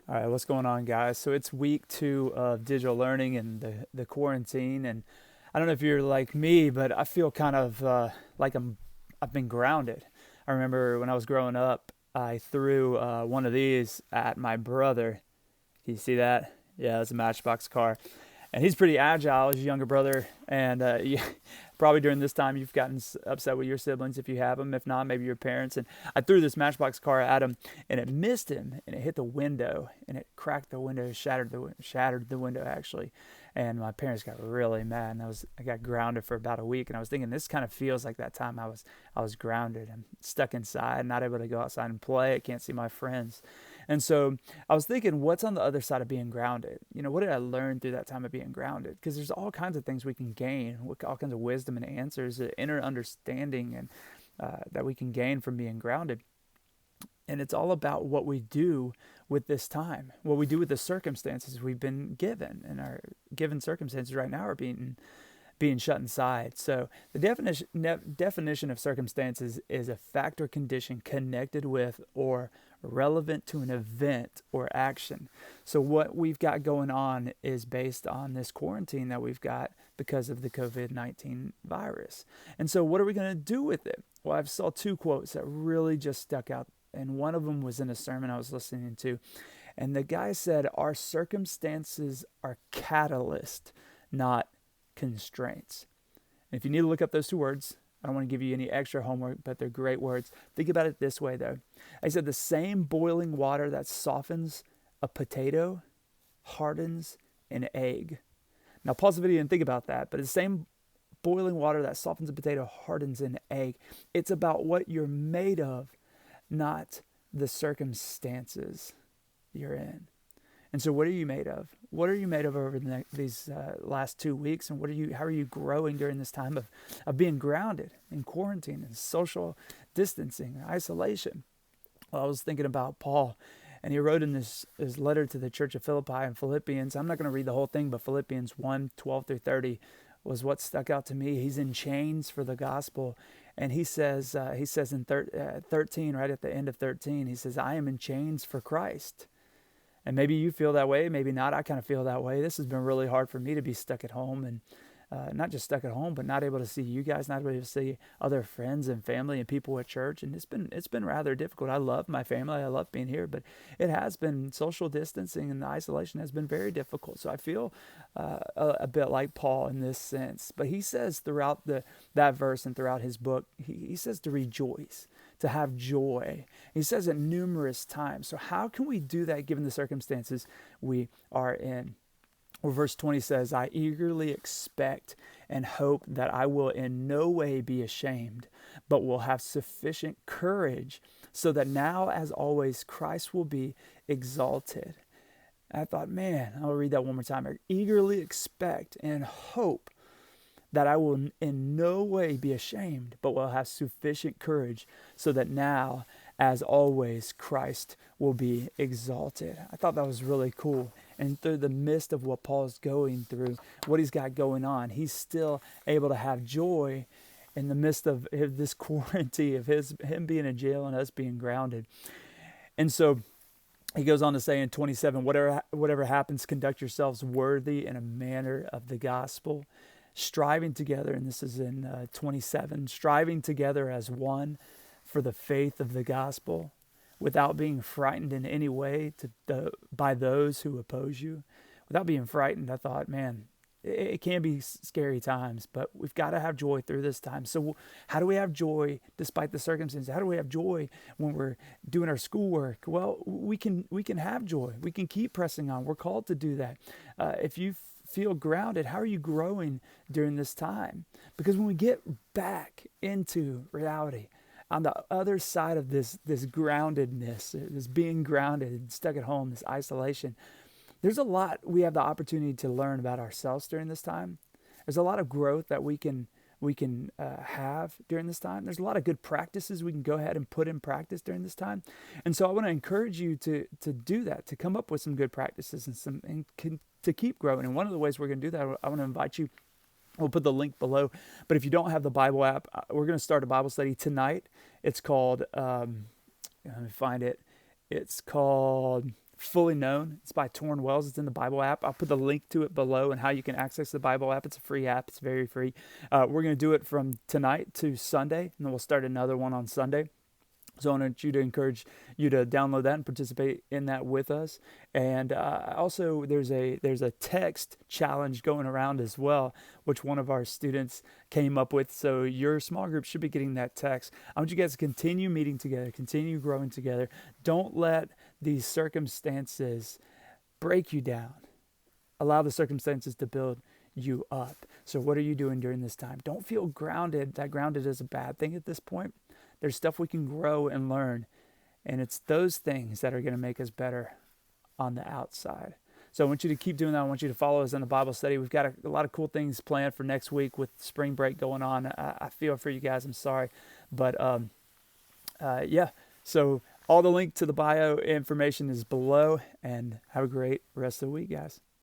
All right, what's going on, guys? So it's week 2 of digital learning and the quarantine, and I don't know if you're like me, but I feel kind of like I've been grounded. I remember when I was growing up, I threw one of these at my brother. Can you see that? Yeah, it's a Matchbox car, and he's pretty agile. He's a younger brother, and probably during this time you've gotten upset with your siblings if you have them. If not, maybe your parents. And I threw this Matchbox car at him, and it missed him, and it hit the window, and it cracked the window, shattered the window actually. And my parents got really mad, and I got grounded for about a week. And I was thinking, this kind of feels like that time I was grounded. I'm stuck inside, not able to go outside and play. I can't see my friends. And so I was thinking, what's on the other side of being grounded? What did I learn through that time of being grounded? Because there's all kinds of things we can gain, all kinds of wisdom and answers, inner understanding, and that we can gain from being grounded. And it's all about what we do with this time, what we do with the circumstances we've been given. And our given circumstances right now are being shut inside. So the definition of circumstances is a fact or condition connected with or relevant to an event or action. So what we've got going on is based on this quarantine that we've got because of the COVID-19 virus. And so what are we going to do with it? Well, I saw two quotes that really just stuck out, and one of them was in a sermon I was listening to. And the guy said, our circumstances are catalyst, not constraints. And if you need to look up those two words, I don't want to give you any extra homework, but they're great words. Think about it this way, though. I said the same boiling water that softens a potato hardens an egg. Now, pause the video and think about that. But the same boiling water that softens a potato hardens an egg. It's about what you're made of, not the circumstances you're in. And so, what are you made of? What are you made of over these last 2 weeks? And how are you growing during this time of being grounded in quarantine and social distancing and isolation? Well, I was thinking about Paul, and he wrote in his letter to the church of Philippi in Philippians. I'm not going to read the whole thing, but Philippians 1:12 through 30 was what stuck out to me. He's in chains for the gospel. And he says in 13, right at the end of 13, he says, I am in chains for Christ. And maybe you feel that way, maybe not. I kind of feel that way. This has been really hard for me to be stuck at home, and not just stuck at home, but not able to see you guys, not able to see other friends and family and people at church. And it's been rather difficult. I love my family. I love being here, but it has been social distancing, and the isolation has been very difficult. So I feel a bit like Paul in this sense. But he says throughout that verse and throughout his book, he says to rejoice, to have joy. He says it numerous times. So how can we do that given the circumstances we are in? Well, verse 20 says, I eagerly expect and hope that I will in no way be ashamed, but will have sufficient courage so that now, as always, Christ will be exalted. And I thought, man, I'll read that one more time. I eagerly expect and hope that I will in no way be ashamed, but will have sufficient courage so that now, as always, Christ will be exalted. I thought that was really cool. And through the midst of what Paul's going through, what he's got going on, he's still able to have joy in the midst of this quarantine, of him being in jail and us being grounded. And so he goes on to say in 27, whatever happens, conduct yourselves worthy in a manner of the gospel, striving together, and this is in 27, striving together as one for the faith of the gospel, without being frightened in any way by those who oppose you. Without being frightened, I thought, man, it can be scary times, but we've got to have joy through this time. So how do we have joy despite the circumstances? How do we have joy when we're doing our schoolwork? Well, we can have joy. We can keep pressing on. We're called to do that. If you feel grounded, how are you growing during this time? Because when we get back into reality, on the other side of this groundedness, this being grounded, stuck at home, this isolation, there's a lot we have the opportunity to learn about ourselves during this time. There's a lot of growth that we can have during this time. There's a lot of good practices we can go ahead and put in practice during this time. And so I want to encourage you to do that, to come up with some good practices to keep growing. And one of the ways we're going to do that, I want to invite you. We'll put the link below. But if you don't have the Bible app, we're going to start a Bible study tonight. It's called, let me find it. It's called fully known. It's by Torn Wells. It's in the Bible app. I'll put the link to it below and how you can access the Bible app. It's a free app. It's very free. We're going to do it from tonight to Sunday, and then we'll start another one on Sunday. So I want you to encourage you to download that and participate in that with us. And also, there's a text challenge going around as well, which one of our students came up with. So your small group should be getting that text. I want you guys to continue meeting together, continue growing together. Don't let these circumstances break you down. Allow the circumstances to build you up. So what are you doing during this time? Don't feel grounded. That grounded is a bad thing at this point. There's stuff we can grow and learn, and it's those things that are going to make us better on the outside. So I want you to keep doing that. I want you to follow us in the Bible study. We've got a lot of cool things planned for next week with spring break going on. I feel for you guys. I'm sorry. But yeah, so all the link to the bio information is below, and have a great rest of the week, guys.